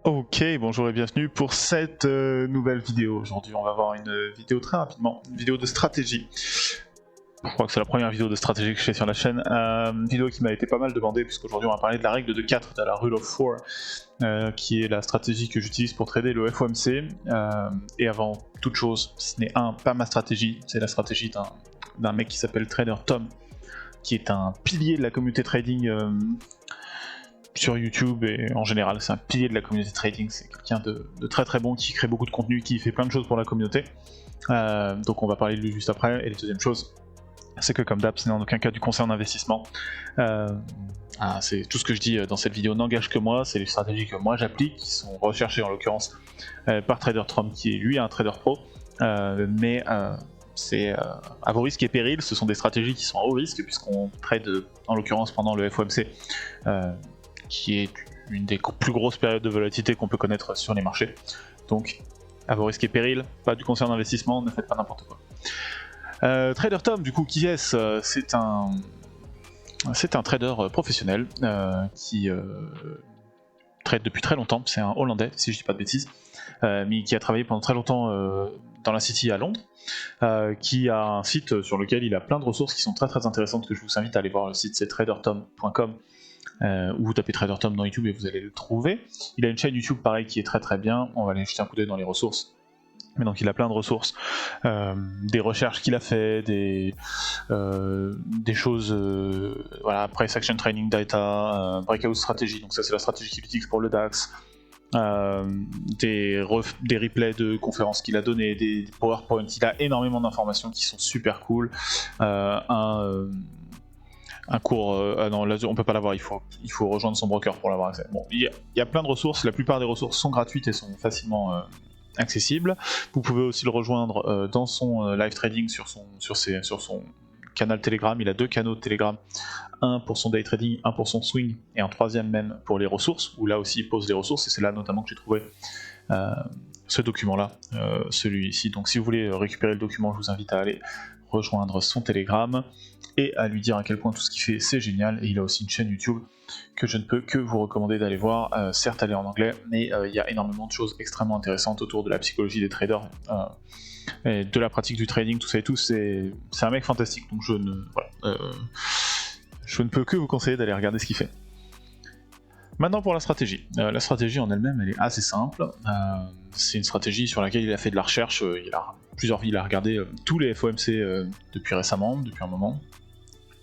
Ok, bonjour et bienvenue pour cette nouvelle vidéo. Aujourd'hui on va voir une vidéo très rapidement, une vidéo de stratégie. Je crois que c'est la première vidéo de stratégie que je fais sur la chaîne. Une vidéo qui m'a été pas mal demandée puisqu'aujourd'hui on va parler de la règle de 4, de la Rule of 4, qui est la stratégie que j'utilise pour trader le FOMC. Et avant toute chose, ce n'est pas ma stratégie, c'est la stratégie d'un mec qui s'appelle Trader Tom, qui est un pilier de la communauté trading sur YouTube, et en général c'est un pilier de la communauté trading. C'est quelqu'un de très très bon, qui crée beaucoup de contenu, qui fait plein de choses pour la communauté. Donc on va parler de lui juste après. Et la deuxième chose, c'est que comme d'hab, ce n'est en aucun cas du conseil en investissement. C'est tout ce que je dis dans cette vidéo n'engage que moi, c'est les stratégies que moi j'applique, qui sont recherchées en l'occurrence par Trader Tom, qui est lui un trader pro, mais c'est à vos risques et périls. Ce sont des stratégies qui sont à haut risque puisqu'on trade en l'occurrence pendant le FOMC, qui est une des plus grosses périodes de volatilité qu'on peut connaître sur les marchés. Donc à vos risques et périls, pas du conseil en investissement, ne faites pas n'importe quoi. Trader Tom, du coup, qui est-ce? C'est un trader professionnel qui trade depuis très longtemps. C'est un Hollandais, si je dis pas de bêtises, mais qui a travaillé pendant très longtemps dans la City à Londres, qui a un site sur lequel il a plein de ressources qui sont très très intéressantes, que je vous invite à aller voir. Le site, c'est tradertom.com, ou vous tapez Trader Tom dans YouTube et vous allez le trouver. Il a une chaîne YouTube pareil qui est très très bien, on va aller jeter un coup d'œil dans les ressources. Mais donc il a plein de ressources, des recherches qu'il a fait, des choses, voilà, Price Action Training Data, Breakout Strategy, donc ça c'est la stratégie qu'il utilise pour le DAX, des replays de conférences qu'il a donné, des PowerPoint. Il a énormément d'informations qui sont super cool. Un cours, non, là on peut pas l'avoir, il faut rejoindre son broker pour l'avoir accès. Bon, il y a plein de ressources, la plupart des ressources sont gratuites et sont facilement accessibles. Vous pouvez aussi le rejoindre dans son live trading sur son canal Telegram. Il a 2 canaux de Telegram, un pour son day trading, un pour son swing, et un troisième même pour les ressources, où là aussi il pose les ressources, et c'est là notamment que j'ai trouvé ce document-là, celui-ci. Donc si vous voulez récupérer le document, je vous invite à aller rejoindre son Telegram et à lui dire à quel point tout ce qu'il fait c'est génial. Et il a aussi une chaîne YouTube que je ne peux que vous recommander d'aller voir. Certes elle est en anglais, mais il y a énormément de choses extrêmement intéressantes autour de la psychologie des traders, et de la pratique du trading, tout ça et tout. C'est un mec fantastique, donc je ne peux que vous conseiller d'aller regarder ce qu'il fait. Maintenant pour la stratégie. La stratégie en elle-même, elle est assez simple. C'est une stratégie sur laquelle il a fait de la recherche. Il a regardé tous les FOMC depuis récemment, depuis un moment,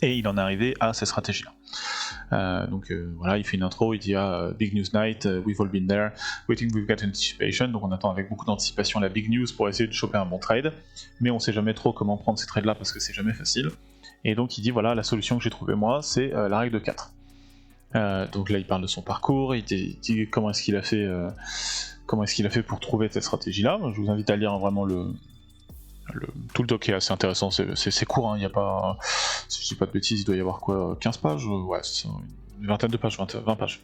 et il en est arrivé à cette stratégie-là. Donc voilà, il fait une intro, il dit Big News Night, we've all been there, waiting with great anticipation. Donc on attend avec beaucoup d'anticipation la big news pour essayer de choper un bon trade, mais on sait jamais trop comment prendre ces trades-là parce que c'est jamais facile. Et donc il dit voilà, la solution que j'ai trouvée moi, c'est la règle de 4. Donc là il parle de son parcours, il dit comment est-ce qu'il a fait pour trouver cette stratégie-là. Je vous invite à lire vraiment tout le doc est assez intéressant, c'est court, hein, il y a pas, si je dis pas de bêtises, il doit y avoir quoi, 15 pages, ouais, c'est une vingtaine de pages, 20 pages.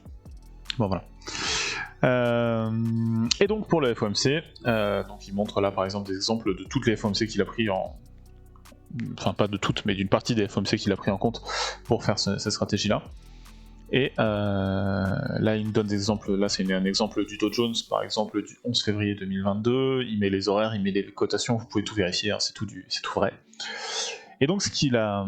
Bon voilà. Et donc pour le FOMC, donc il montre là par exemple des exemples de toutes les FOMC qu'il a pris enfin pas de toutes, mais d'une partie des FOMC qu'il a pris en compte pour faire cette stratégie-là. Et là il me donne des exemples. Là c'est un exemple du Dow Jones par exemple du 11 février 2022, il met les horaires, il met les cotations, vous pouvez tout vérifier, hein, c'est tout vrai. Et donc ce qu'il a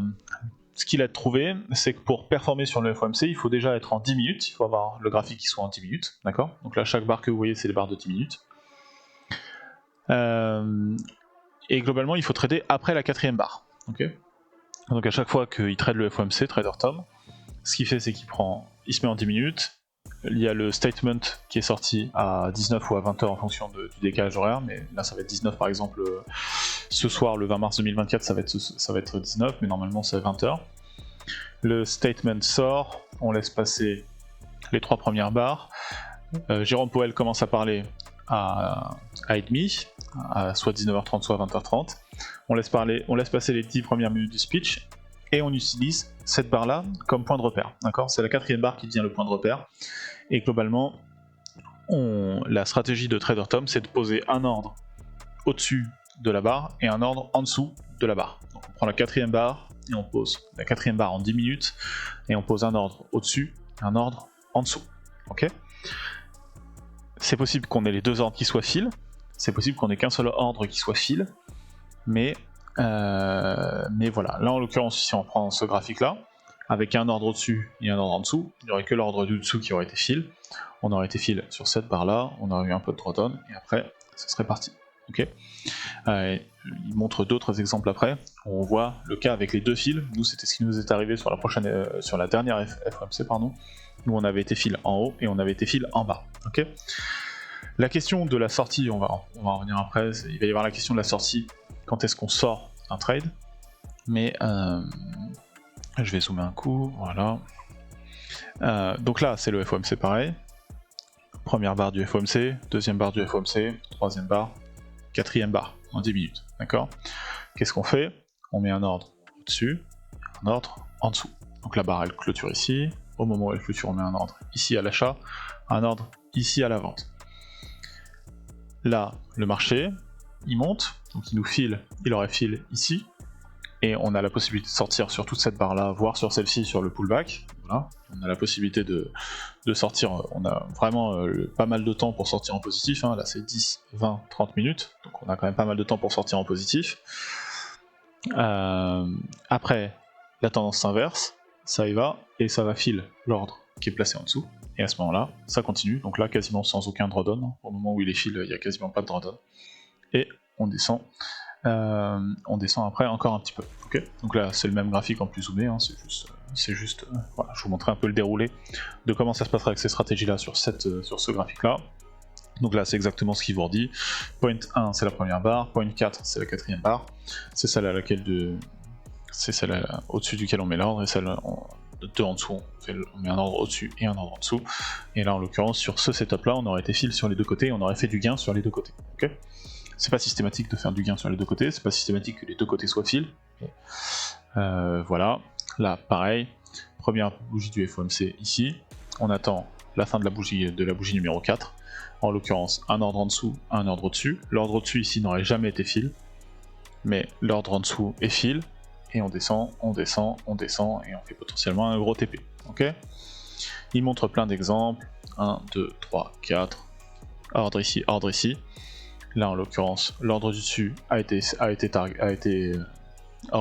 trouvé, c'est que pour performer sur le FOMC, il faut déjà être en 10 minutes, il faut avoir le graphique qui soit en 10 minutes, d'accord? Donc là chaque barre que vous voyez c'est des barres de 10 minutes. Et globalement il faut trader après la 4ème barre, ok? Donc à chaque fois qu'il trade le FOMC, Trader Tom, ce qu'il fait, c'est qu'il se met en 10 minutes. Il y a le statement qui est sorti à 19 ou à 20h en fonction du décalage horaire, mais là ça va être 19 par exemple. Ce soir, le 20 mars 2024, ça va être 19, mais normalement c'est 20h. Le statement sort, on laisse passer les 3 premières barres. Jérôme Powell commence à parler à 1h30, à soit 19h30, soit 20h30. On laisse passer les 10 premières minutes du speech. Et on utilise cette barre là comme point de repère, d'accord? C'est la 4ème barre qui devient le point de repère. Et globalement, la stratégie de Trader Tom, c'est de poser un ordre au-dessus de la barre et un ordre en dessous de la barre. Donc on prend la 4ème barre et on pose la 4ème barre en 10 minutes et on pose un ordre au-dessus et un ordre en dessous. Ok? c'est possible qu'on ait les deux ordres qui soient fill, c'est possible qu'on ait qu'un seul ordre qui soit fill, mais voilà. Là en l'occurrence, si on prend ce graphique là, avec un ordre au-dessus et un ordre en dessous, il n'y aurait que l'ordre du dessous qui aurait été fill. On aurait été fill sur cette barre là, on aurait eu un peu de drawdown, et après, ça serait parti. Ok. Il montre d'autres exemples après. On voit le cas avec les deux fils. Nous, c'était ce qui nous est arrivé sur la dernière FOMC, pardon, où on avait été fil en haut et on avait été fil en bas. Ok. La question de la sortie, on va en revenir après. Il va y avoir la question de la sortie. Quand est-ce qu'on sort un trade? Mais je vais zoomer un coup. Voilà. Donc là, c'est le FOMC pareil. Première barre du FOMC, deuxième barre du FOMC, troisième barre, quatrième barre en 10 minutes. D'accord? Qu'est-ce qu'on fait? On met un ordre au-dessus, un ordre en dessous. Donc la barre elle clôture ici. Au moment où elle clôture, on met un ordre ici à l'achat, un ordre ici à la vente. Là, le marché, il monte, donc il nous file, il aurait file ici. Et on a la possibilité de sortir sur toute cette barre là, voire sur celle-ci sur le pullback. Voilà. On a la possibilité de sortir, on a vraiment pas mal de temps pour sortir en positif, hein. Là c'est 10, 20, 30 minutes, donc on a quand même pas mal de temps pour sortir en positif. Après, la tendance s'inverse, ça y va, et ça va filer l'ordre qui est placé en dessous, et à ce moment-là, ça continue, donc là quasiment sans aucun drawdown, hein. Au moment où il est file, il n'y a quasiment pas de drawdown, et on descend après encore un petit peu. Okay, donc là c'est le même graphique en plus zoomé, hein, c'est juste voilà, je vous montrer un peu le déroulé de comment ça se passerait avec ces stratégies là sur ce graphique là. Donc là c'est exactement ce qu'il vous redit. Point 1 c'est la première barre, point 4 c'est la quatrième barre, c'est celle à laquelle c'est celle au-dessus duquel on met l'ordre, et celle de 2 en dessous on met un ordre au-dessus et un ordre en dessous. Et là en l'occurrence sur ce setup là on aurait été fil sur les deux côtés et on aurait fait du gain sur les deux côtés. Okay, c'est pas systématique de faire du gain sur les deux côtés, c'est pas systématique que les deux côtés soient fil. Voilà, là pareil, première bougie du FOMC ici, on attend la fin de la bougie numéro 4, en l'occurrence un ordre en dessous, un ordre au-dessus. L'ordre au-dessus ici n'aurait jamais été fil, mais l'ordre en dessous est fil, et on descend, on descend, on descend, et on fait potentiellement un gros TP. Ok, il montre plein d'exemples, 1, 2, 3, 4, ordre ici, ordre ici. Là en l'occurrence, l'ordre du dessus aurait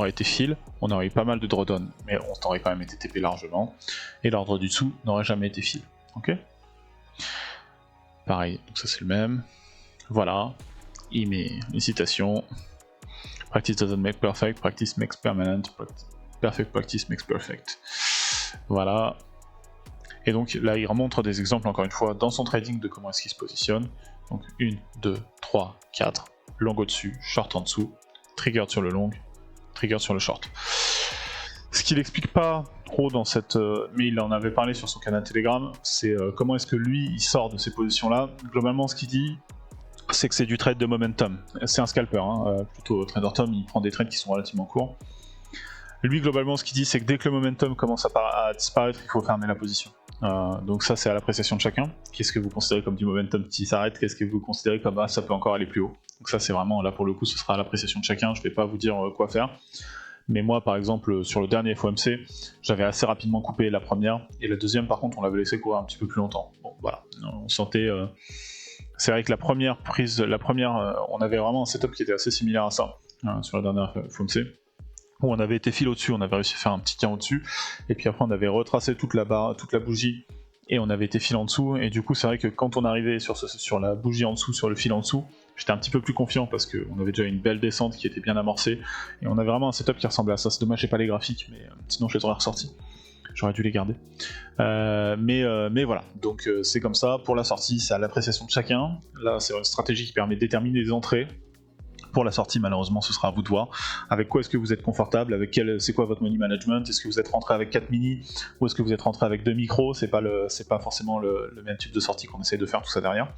été fill, on aurait eu pas mal de drawdown, mais on aurait quand même été TP largement, et l'ordre du dessous n'aurait jamais été fill. Ok, pareil, donc ça c'est le même. Voilà, il met une citation. Practice doesn't make perfect, practice makes permanent, perfect practice makes perfect. Voilà. Et donc là il remontre des exemples encore une fois dans son trading de comment est-ce qu'il se positionne. Donc 1, 2, 3, 4, long au-dessus, short en dessous, trigger sur le long, trigger sur le short. Ce qu'il explique pas trop dans cette... mais il en avait parlé sur son canal Telegram, c'est comment est-ce que lui il sort de ces positions là. Globalement ce qu'il dit, c'est que c'est du trade de momentum. C'est un scalper, hein, plutôt Trader Tom, il prend des trades qui sont relativement courts. Lui globalement ce qu'il dit c'est que dès que le momentum commence à disparaître, il faut fermer la position. Donc ça c'est à l'appréciation de chacun. Qu'est-ce que vous considérez comme du momentum qui s'arrête, qu'est-ce que vous considérez comme ça peut encore aller plus haut. Donc ça c'est vraiment, là pour le coup ce sera à l'appréciation de chacun, je vais pas vous dire quoi faire. Mais moi par exemple sur le dernier FOMC, j'avais assez rapidement coupé la première, et la deuxième par contre on l'avait laissé courir un petit peu plus longtemps. Bon voilà, on sentait... c'est vrai que la première, on avait vraiment un setup qui était assez similaire à ça, sur la dernière FOMC. Où on avait été fil au-dessus, on avait réussi à faire un petit gain au-dessus, et puis après on avait retracé toute la bougie, et on avait été fil en dessous, et du coup c'est vrai que quand on arrivait sur la bougie en dessous, sur le fil en dessous, j'étais un petit peu plus confiant parce qu'on avait déjà une belle descente qui était bien amorcée, et on avait vraiment un setup qui ressemblait à ça. C'est dommage j'ai pas les graphiques, mais sinon je les aurais ressortis, j'aurais dû les garder. Mais voilà, donc c'est comme ça, pour la sortie c'est à l'appréciation de chacun. Là c'est une stratégie qui permet de déterminer les entrées. Pour la sortie, malheureusement, ce sera à vous de voir. Avec quoi est-ce que vous êtes confortable, c'est quoi votre money management? Est-ce que vous êtes rentré avec 4 mini, ou est-ce que vous êtes rentré avec 2 micros? C'est pas forcément le même type de sortie qu'on essaie de faire, tout ça derrière.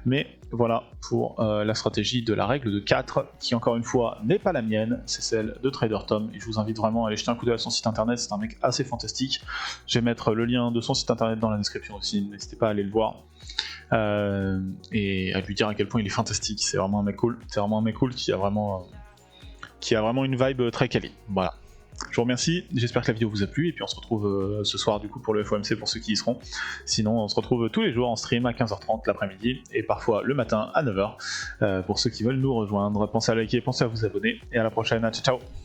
Mais voilà pour la stratégie de la règle de 4, qui encore une fois n'est pas la mienne, c'est celle de Trader Tom, et je vous invite vraiment à aller jeter un coup d'œil à son site internet, c'est un mec assez fantastique. Je vais mettre le lien de son site internet dans la description aussi, n'hésitez pas à aller le voir. Et à lui dire à quel point il est fantastique, c'est vraiment un mec cool, qui a vraiment une vibe très quali. Voilà, je vous remercie, j'espère que la vidéo vous a plu, et puis on se retrouve ce soir du coup pour le FOMC pour ceux qui y seront. Sinon on se retrouve tous les jours en stream à 15h30 l'après-midi, et parfois le matin à 9h pour ceux qui veulent nous rejoindre. Pensez à liker, pensez à vous abonner, et à la prochaine, ciao ciao.